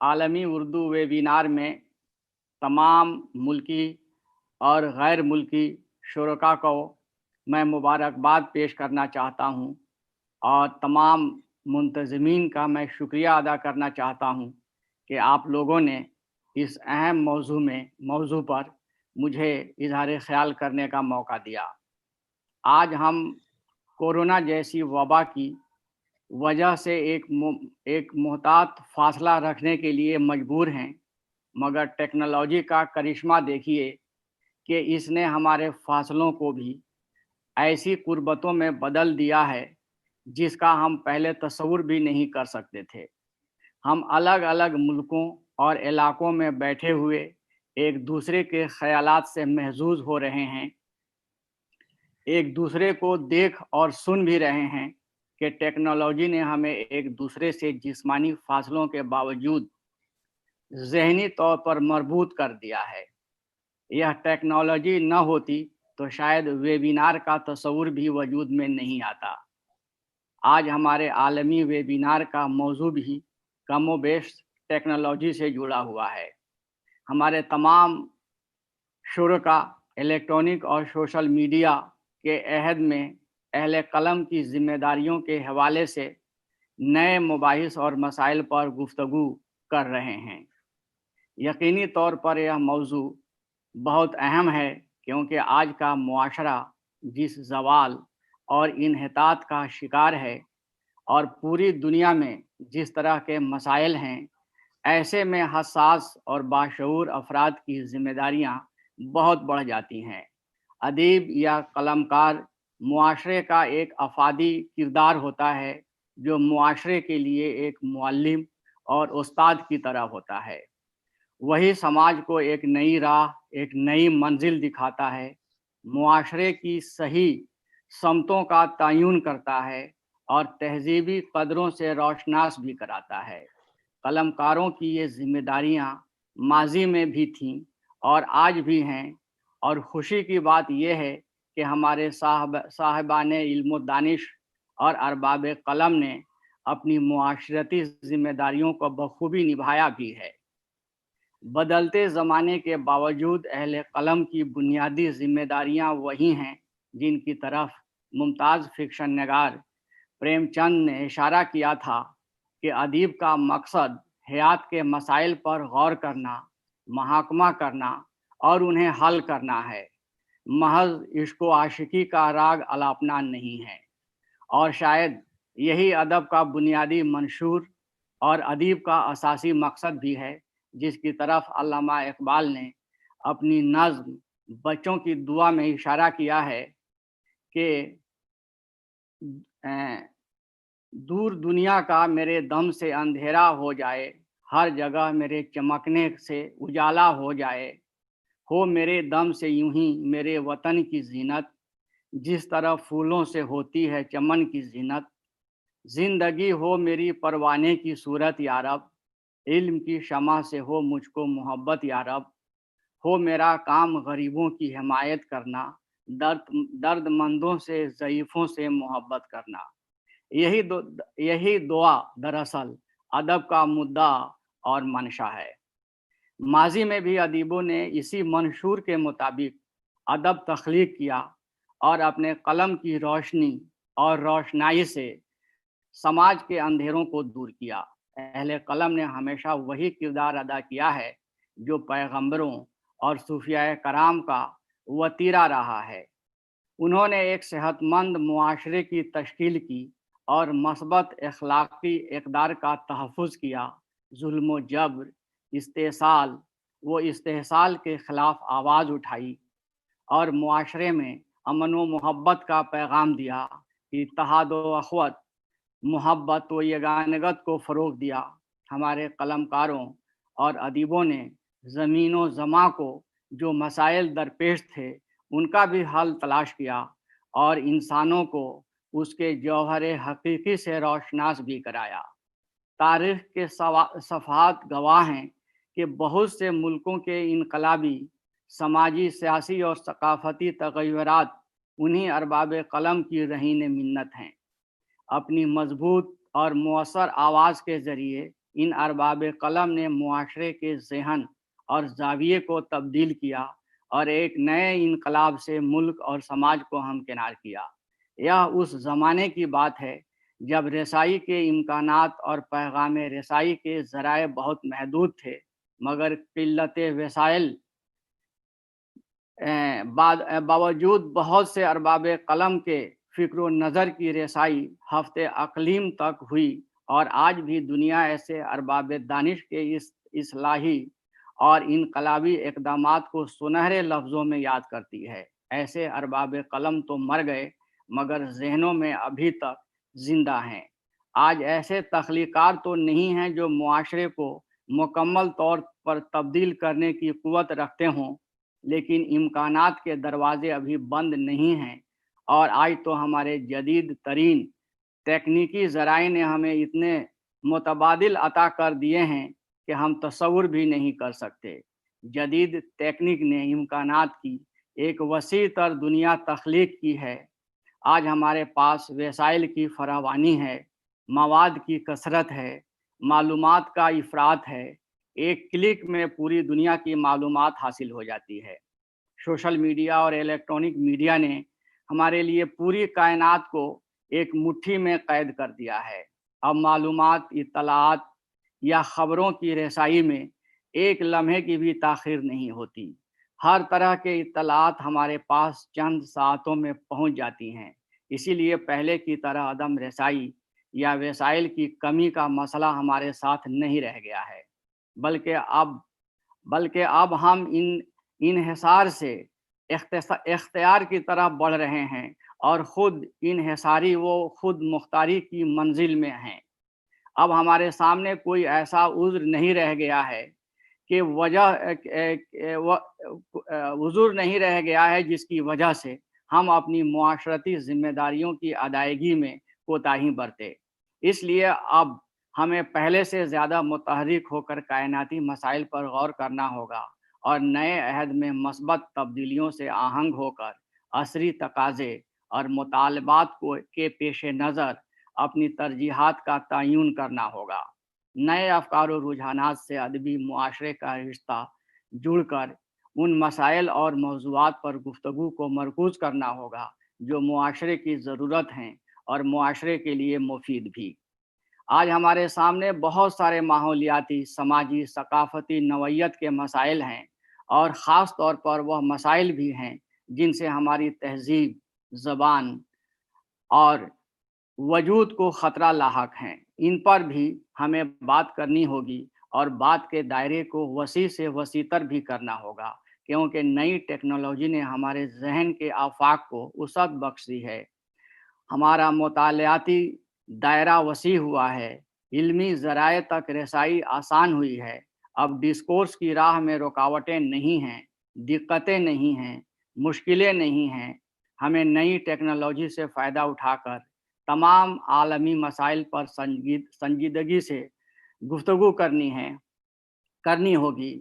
عالمی اردو ویبینار میں تمام ملکی اور غیر ملکی شرکاء کو میں مبارکباد پیش کرنا چاہتا ہوں اور تمام منتظمین کا میں شکریہ ادا کرنا چاہتا ہوں کہ آپ لوگوں نے اس اہم موضوع پر مجھے اظہار خیال کرنے کا موقع دیا۔ آج ہم کورونا جیسی وبا کی وجہ سے ایک محتاط فاصلہ رکھنے کے لیے مجبور ہیں، مگر ٹیکنالوجی کا کرشمہ دیکھیے کہ اس نے ہمارے فاصلوں کو بھی ایسی قربتوں میں بدل دیا ہے جس کا ہم پہلے تصور بھی نہیں کر سکتے تھے۔ ہم الگ الگ ملکوں اور علاقوں میں بیٹھے ہوئے ایک دوسرے کے خیالات سے محظوظ ہو رہے ہیں، ایک دوسرے کو دیکھ اور سن بھی رہے ہیں کہ ٹیکنالوجی نے ہمیں ایک دوسرے سے جسمانی فاصلوں کے باوجود ذہنی طور پر مربوط کر دیا ہے۔ یہ ٹیکنالوجی نہ ہوتی تو شاید ویبینار کا تصور بھی وجود میں نہیں آتا۔ آج ہمارے عالمی ویبینار کا موضوع بھی کم و بیش ٹیکنالوجی سے جڑا ہوا ہے۔ ہمارے تمام شرکاء الیکٹرانک اور سوشل میڈیا کے عہد میں اہل قلم کی ذمہ داریوں کے حوالے سے نئے مباحث اور مسائل پر گفتگو کر رہے ہیں۔ یقینی طور پر یہ موضوع بہت اہم ہے کیونکہ آج کا معاشرہ جس زوال اور انحطاط کا شکار ہے اور پوری دنیا میں جس طرح کے مسائل ہیں، ایسے میں حساس اور باشعور افراد کی ذمہ داریاں بہت بڑھ جاتی ہیں۔ ادیب یا قلمکار معاشرے کا ایک افادی کردار ہوتا ہے جو معاشرے کے لیے ایک معلم اور استاد کی طرح ہوتا ہے۔ وہی سماج کو ایک نئی راہ، ایک نئی منزل دکھاتا ہے، معاشرے کی صحیح سمتوں کا تعین کرتا ہے اور تہذیبی قدروں سے روشناس بھی کراتا ہے۔ قلمکاروں کی یہ ذمہ داریاں ماضی میں بھی تھیں اور آج بھی ہیں، اور خوشی کی بات یہ ہے کہ ہمارے صاحبان علم و دانش اور ارباب قلم نے اپنی معاشرتی ذمہ داریوں کو بخوبی نبھایا بھی ہے۔ بدلتے زمانے کے باوجود اہل قلم کی بنیادی ذمہ داریاں وہی ہیں جن کی طرف ممتاز فکشن نگار پریم چند نے اشارہ کیا تھا کہ ادیب کا مقصد حیات کے مسائل پر غور کرنا، محاکمہ کرنا اور انہیں حل کرنا ہے، محض عشق و عاشقی کا راگ الاپنا نہیں ہے۔ اور شاید یہی ادب کا بنیادی منشور اور ادیب کا اساسی مقصد بھی ہے، جس کی طرف علامہ اقبال نے اپنی نظم بچوں کی دعا میں اشارہ کیا ہے کہ دور دنیا کا میرے دم سے اندھیرا ہو جائے، ہر جگہ میرے چمکنے سے اجالا ہو جائے، ہو میرے دم سے یوں ہی میرے وطن کی زینت، جس طرح پھولوں سے ہوتی ہے چمن کی زینت، زندگی ہو میری پروانے کی صورت یا رب، علم کی شمع سے ہو مجھ کو محبت یا رب، ہو میرا کام غریبوں کی حمایت کرنا، درد مندوں سے ضعیفوں سے محبت کرنا۔ یہی دعا دراصل ادب کا مدعا اور منشا ہے۔ ماضی میں بھی ادیبوں نے اسی منشور کے مطابق ادب تخلیق کیا اور اپنے قلم کی روشنی اور روشنائی سے سماج کے اندھیروں کو دور کیا۔ اہل قلم نے ہمیشہ وہی کردار ادا کیا ہے جو پیغمبروں اور صوفیاء کرام کا وتیرہ رہا ہے۔ انہوں نے ایک صحت مند معاشرے کی تشکیل کی اور مثبت اخلاقی اقدار کا تحفظ کیا، ظلم و جبر، استحصال کے خلاف آواز اٹھائی اور معاشرے میں امن و محبت کا پیغام دیا، اتحاد و اخوت، محبت و یگانگت کو فروغ دیا۔ ہمارے قلمکاروں اور ادیبوں نے زمین و زماں کو جو مسائل درپیش تھے ان کا بھی حل تلاش کیا اور انسانوں کو اس کے جوہر حقیقی سے روشناس بھی کرایا۔ تاریخ کے صفحات گواہ ہیں کہ بہت سے ملکوں کے انقلابی، سماجی، سیاسی اور ثقافتی تغیرات انہی ارباب قلم کی رہین منت ہیں۔ اپنی مضبوط اور مؤثر آواز کے ذریعے इन अरबाब कलम ने मुआशरे के ज़हन और ज़ाविये को तब्दील किया और एक नए इनकलाब से मुल्क और समाज को हमकिनार किया। यह उस ज़माने की बात है जब रसाई के इम्कानात और पैगाम रसाई के ज़राए बहुत महदूद थे, मगर किल्लत वसाइल बावजूद बहुत से अरबाब कलम के फ़िक्र नज़र की रसाई हफ्ते अक़लीम तक हुई और आज भी दुनिया ऐसे अरबाब दानिश के इस इस्लाही और इनकलाबी इक़दामात को सुनहरे लफ्ज़ों में याद करती है। ऐसे अरबाब कलम तो मर गए मगर ज़हनों में अभी तक ज़िंदा हैं। आज ऐसे तख्लीकार तो नहीं हैं जो मुआशरे को मुकम्मल तौर पर तब्दील करने की क़ुव्वत रखते हों, लेकिन इम्कानात के दरवाज़े अभी बंद नहीं हैं और आज तो हमारे जदीद तरीन तकनीकी ज़राए ने हमें इतने मुतबादिल अता कर दिए हैं कि हम तसव्वुर भी नहीं कर सकते। जदीद तकनीक ने इम्कानात की एक वसी तर दुनिया तख्लीक की है। आज हमारे पास वसाइल की फरावानी है, मवाद की कसरत है, मालूमात का इफ़रात है। एक क्लिक में पूरी दुनिया की मालूमात हासिल हो जाती है। सोशल मीडिया और इलेक्ट्रॉनिक मीडिया ने हमारे लिए पूरी कायनात को एक मुट्ठी में कैद कर दिया है। अब मालूमात, इत्तलाआत या ख़बरों की रसाई में एक लम्हे की भी ताख़ीर नहीं होती। हर तरह के इत्तलाआत हमारे पास चंद साअतों में पहुंच जाती हैं। इसीलिए पहले की तरह अदम रसाई या वसाइल की कमी का मसला हमारे साथ नहीं रह गया है, बल्कि अब हम इन्हिसार से इख्तियार की तरफ बढ़ रहे हैं और ख़ुद इन्हिसारी व ख़ुद मुख्तारी की मंजिल में हैं। अब हमारे सामने कोई ऐसा उज़्र नहीं रह गया है कि उज़्र नहीं रह गया है जिसकी वजह से हम अपनी मुआशरती ज़िम्मेदारियों की अदायगी में कोताही बरतें। इसलिए अब हमें पहले से ज़्यादा मुतहर्रिक होकर कायनाती मसाइल पर गौर करना होगा और नए अहद में मस्बत तब्दीलियों से आहंग होकर असरी तकाज़े और मुतालबात के पेश नज़र अपनी तरजीहात का तयन करना होगा। नए अफ़कार और रुझानात से अदबी मुआशरे का रिश्ता जुड़कर उन मसाइल और मौज़ूआत पर गुफ्तगू को मरकूज़ करना होगा जो मुआशरे की ज़रूरत हैं और मुआशरे के लिए मुफीद भी। आज हमारे सामने बहुत सारे माहौलियाती, समाजी, सकाफ़ती नौइयत के मसाइल हैं और ख़ास तौर पर वह मसाइल भी हैं जिनसे हमारी तहज़ीब, ज़बान और वजूद को ख़तरा लाहक हैं। इन पर भी हमें बात करनी होगी और बात के दायरे को वसी से वसीतर भी करना होगा, क्योंकि नई टेक्नोलॉजी ने हमारे ज़हन के आफ़ाक़ को वसअत बख्श दी है। हमारा मुतालियाती दायरा वसी हुआ है, इल्मी ज़राए तक रसाई आसान हुई है। अब डिस्कोर्स की राह में रुकावटें नहीं हैं, दिक्कतें नहीं हैं, मुश्किलें नहीं हैं। हमें नई टेक्नोलॉजी से फ़ायदा उठाकर तमाम आलमी मसाइल पर संजीदगी से गुफ्तगू करनी होगी।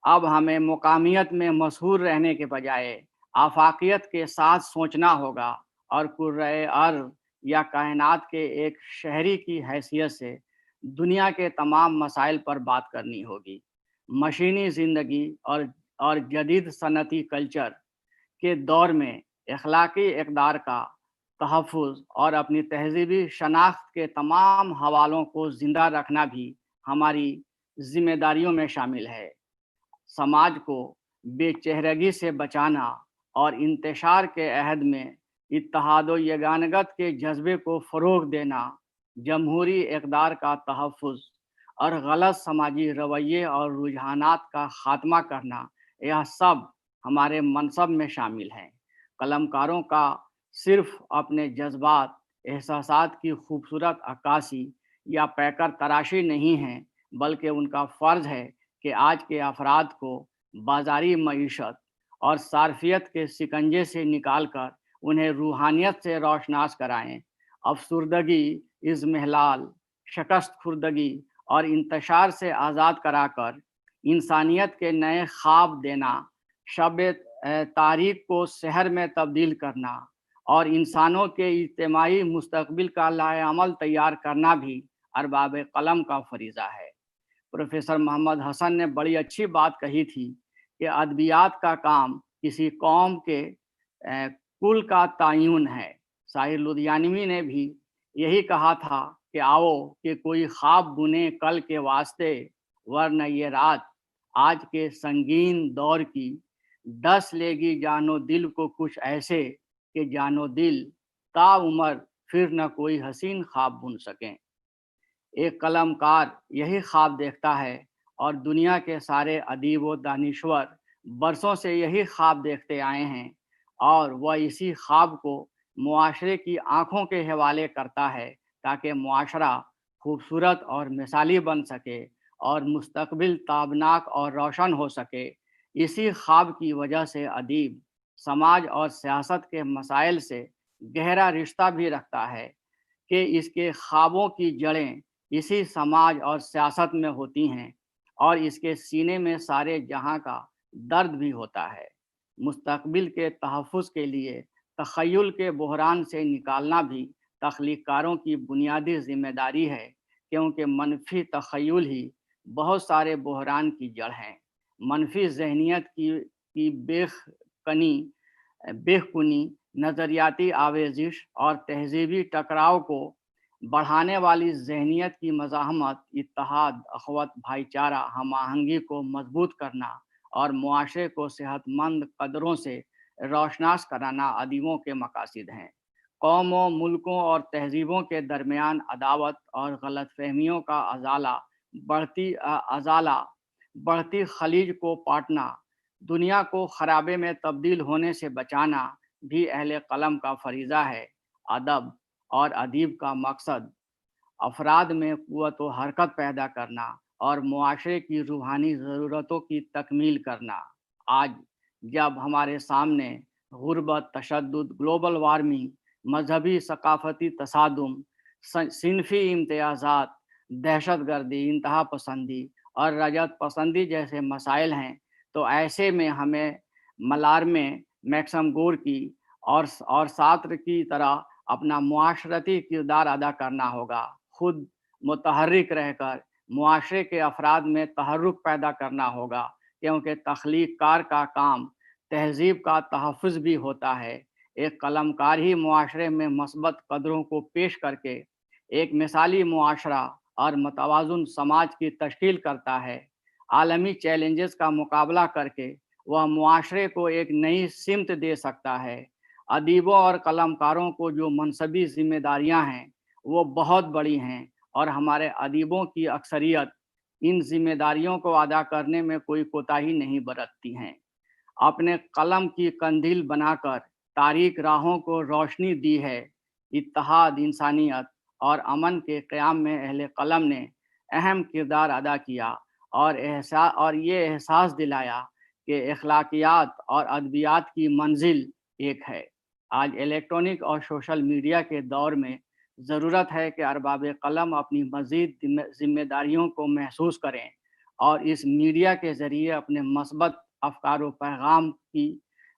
अब हमें मुकामियत में मशहूर रहने के बजाय आफाकियत के साथ सोचना होगा और कुर्रे अर्ज़ या कायनात के एक शहरी की हैसियत से दुनिया के तमाम मसाइल पर बात करनी होगी। मशीनी ज़िंदगी और जदीद सनती कल्चर के दौर में अखलाकी इक़दार का तहफ़्फ़ुज़ और अपनी तहज़ीबी शनाख्त के तमाम हवालों को ज़िंदा रखना भी हमारी ज़िम्मेदारियों में शामिल है। समाज को बेचेहरगी से बचाना और इंतशार के अहद में इत्तेहाद व यगानगत के जज्बे को फ़रोग़ देना, जमहूरी इक़दार का तहफ़्फ़ुज़ और गलत समाजी रवैये और रुझानात का ख़ात्मा करना, यह सब हमारे मनसब में शामिल हैं। कलमकारों का सिर्फ़ अपने जज़्बात, एहसासात की खूबसूरत अक्कासी या पैकर तराशी नहीं है, बल्कि उनका फ़र्ज़ है कि आज के अफ़राद को बाज़ारी मईशत और सार्फियत के शिकंजे से निकाल कर उन्हें रूहानियत से रोशनास कराएँ। अफ़सुर्दगी, इज़्मिहलाल, शिकस्त खुर्दगी और इंतशार से आज़ाद कराकर इंसानियत के नए ख्वाब देना, शब तारीक़ को सहर में तब्दील करना और इंसानों के इज्तिमाई मुस्तक़बिल का लाएअमल तैयार करना भी अरबाब कलम का फ़रीज़ा है। प्रोफेसर मोहम्मद हसन ने बड़ी अच्छी बात कही थी कि अदबियात का काम किसी कौम के कुल का तयन है। शाहिर लुधियानवी ने भी यही कहा था कि आओ कि कोई ख्वाब बुने कल के वास्ते, वरना ये रात आज के संगीन दौर की डस लेगी जानो दिल को कुछ ऐसे कि जानो दिल ताउम्र फिर न कोई हसीन ख्वाब बुन सकें। एक कलमकार यही ख्वाब देखता है और दुनिया के सारे अदीब व दानिश्वर बरसों से यही ख्वाब देखते आए हैं और वह इसी ख्वाब को मुआशरे की आंखों के हवाले करता है ताकि मुआशरा खूबसूरत और मिसाली बन सके और मुस्तकबिल ताबनाक और रोशन हो सके। इसी ख्वाब की वजह से अदीब समाज और सियासत के मसाइल से गहरा रिश्ता भी रखता है कि इसके ख्वाबों की जड़ें इसी समाज और सियासत में होती हैं और इसके सीने में सारे जहां का दर्द भी होता है। मुस्तकबिल के तहफ़्फ़ुज़ के लिए तख़य्युल के बहरान से निकालना भी तख्लीक़कारों की बुनियादी ज़िम्मेदारी है, क्योंकि मनफ़ी तख़य्युल ही बहुत सारे बहरान की जड़ हैं। मनफ़ी ज़हनियत की बेख़ुनी, नज़रियाती आवेज़िश और तहज़ीबी टकराव को बढ़ाने वाली ज़हनियत की मज़ाहमत, इत्तेहाद, अख़वत, भाईचारा, हम आहंगी को मज़बूत करना और मुआशरे को सेहतमंद कदरों से रोशनास कराना अदीबों के मकासिद हैं। कौमों, मुल्कों और तहज़ीबों के दरमियान अदावत और गलतफ़हमियों का बढ़ती खलीज को पाटना, दुनिया को खराबे में तब्दील होने से बचाना भी अहले कलम का फरीज़ा है। अदब और अदीब का मकसद अफराद में क़ुव्वत व हरकत पैदा करना और मुआशरे की रूहानी ज़रूरतों की तकमील करना। आज जब हमारे सामने गुर्बत, तशद्दुद, ग्लोबल वार्मिंग, मजहबी सकाफ़ती तसादुम, सिनफ़ी इम्तियाज़ात, दहशतगर्दी, इंतहा पसंदी और रजत पसंदी जैसे मसाइल हैं, तो ऐसे में हमें मलारमे मैक्सम गोर्की और सात्र की तरह अपना मुआशरती किरदार अदा करना होगा। खुद मुतहर्रिक रहकर मुआशरे के अफराद में तहर्रुक पैदा करना होगा, क्योंकि तख्लीक़कार का काम तहज़ीब का तहफ़्फ़ुज़ भी होता है। एक कलमकार ही मुआशरे में मस्बत कदरों को पेश करके एक मिसाली मुआशरा और मतवाज़ुन समाज की तश्कील करता है। आलमी चैलेंजेस का मुकाबला करके वह मुआशरे को एक नई सिमत दे सकता है। अदीबों और कलमकारों को जो मनसबी ज़िम्मेदारियाँ हैं वो बहुत बड़ी हैं और हमारे अदीबों की अक्सरियत इन ज़िम्मेदारियों को अदा करने में कोई कोताही नहीं बरतती हैं। अपने कलम की कंदील बनाकर तारीक राहों को रोशनी दी है। इत्तेहाद, इंसानियत और अमन के क़याम में अहले कलम ने अहम किरदार अदा किया और ये एहसास दिलाया कि अखलाकियात और अदबियात की मंजिल एक है। आज इलेक्ट्रॉनिक और सोशल मीडिया के दौर में ज़रूरत है कि अरबाब कलम अपनी मज़ीद ज़िम्मेदारियों को महसूस करें और इस मीडिया के ज़रिए अपने मस्बत अफ़कार व पैगाम की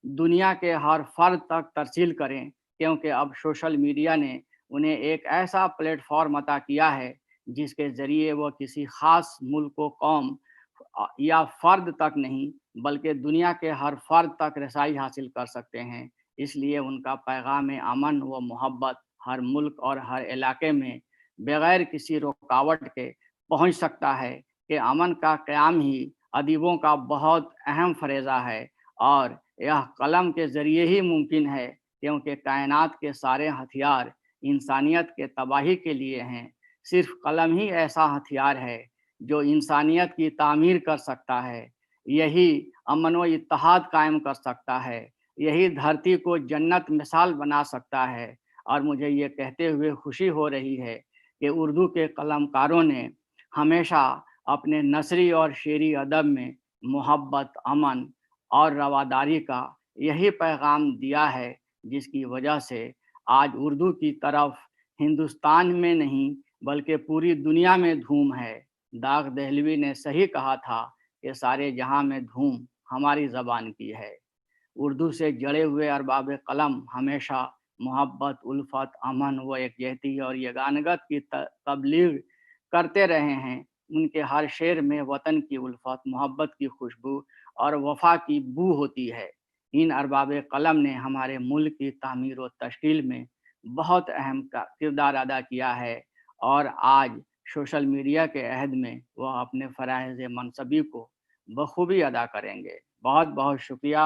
दुनिया के हर फ़र्द तक तरसील करें, क्योंकि अब सोशल मीडिया ने उन्हें एक ऐसा प्लेटफॉर्म अता किया है जिसके ज़रिए वह किसी ख़ास मुल्क व कौम या फ़र्द तक नहीं बल्कि दुनिया के हर फ़र्द तक रसाई हासिल कर सकते हैं। इसलिए उनका पैगाम अमन व मोहब्बत हर मुल्क और हर इलाके में बग़ैर किसी रुकावट के पहुँच सकता है कि अमन का क़याम ही अदीबों का बहुत अहम फ़रीज़ा है और यह कलम के ज़रिए ही मुमकिन है, क्योंकि कायनात के सारे हथियार इंसानियत के तबाही के लिए हैं। सिर्फ़ कलम ही ऐसा हथियार है जो इंसानियत की तामीर कर सकता है। यही अमन व इत्तेहाद कायम कर सकता है। यही धरती को जन्नत मिसाल बना सकता है। और मुझे ये कहते हुए खुशी हो रही है कि उर्दू के कलमकारों ने हमेशा अपने नसरी और शेरी अदब में मोहब्बत, अमन और रवादारी का यही पैगाम दिया है, जिसकी वजह से आज उर्दू की तरफ हिंदुस्तान में नहीं बल्कि पूरी दुनिया में धूम है। दाग दहलवी ने सही कहा था कि सारे जहां में धूम हमारी ज़बान की है। उर्दू से जड़े हुए अरबाब कलम हमेशा मोहब्बत, उल्फत, अमन व यकजहती और यगानगत की तबलीग करते रहे हैं। ان کے ہر شعر میں وطن کی الفت، محبت کی خوشبو اور وفا کی بو ہوتی ہے۔ ان ارباب قلم نے ہمارے ملک کی تعمیر و تشکیل میں بہت اہم کردار ادا کیا ہے، اور آج سوشل میڈیا کے عہد میں وہ اپنے فرائض منصبی کو بخوبی ادا کریں گے۔ بہت بہت شکریہ۔